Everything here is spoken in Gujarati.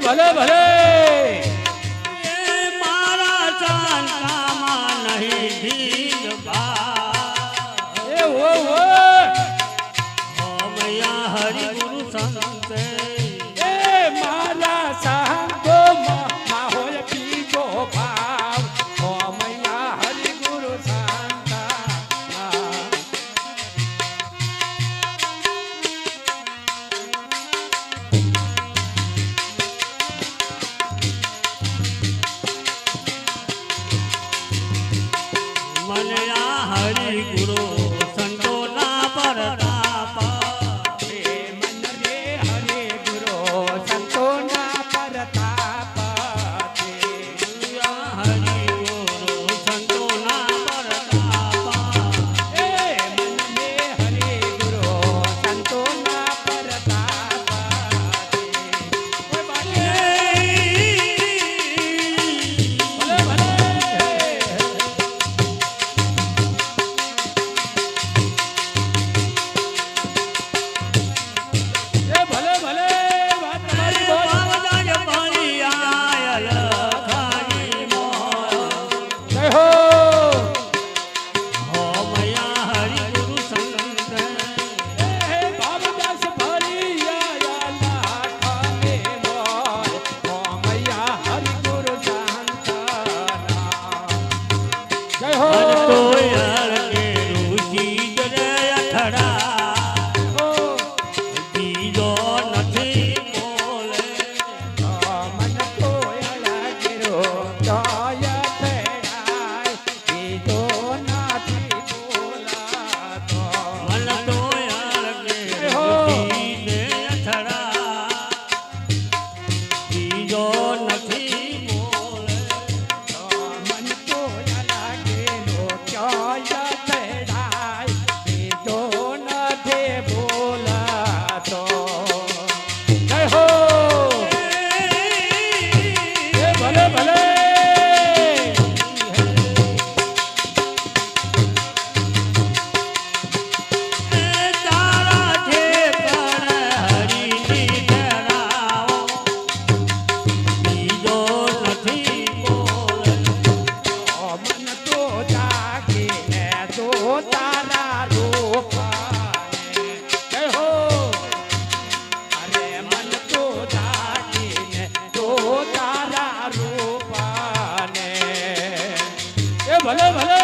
ભલે ભલે મારા ચાંદામાં નહીં ભીડ ભાવ એ ઓ મૈયા હરિ ગુરુ સંતે એ મારા સંતો માં હોય બીજો ભાવ ઓ મૈયા હરિ ગુરુ સંતા મને આ હરિ ગુરુ સંતોના પરતાપ મન રે હરિ ગુરુ સંતોના પ્રતાપ આ હરિ ગુરુ સંતોના પરતાપ એ મન રે હરિ ગુરુ સંતોના પ્રતાપ ઓય બાટે ભલે ભલે એ ભલે ભલે વાત તમારી બોલ બાવદાજ પાણી આયલ ખાઈ મોર જય હો હો મૈયા હરિ ગુરુ સંતે હે બાબદાસ ભરી આયા લાખાને મોર ઓ મૈયા હરિ ગુરુ શાંતના જય હો તો યાર કે ઋષિ જરે અઠડા ઓ બીજો નથી બોલે મન તો અળગરો જય થેડાય બીજો નથી બોલાતો મન તો યાર કે હો. ઋષિ જરે અઠડા બીજો નથી બોલે મન તો અળગરો જય થેડાય બીજો નથી બોલાતો જય હો એ ભલે ભલે તારા ઠેકાણે હરિની ધરાવો બીજો નથી બોલે મન તો જાગીને જો તારા રૂપાને જય હો અરે મન તો જાગીને જો તારા રૂપાને એ ભલે ભલે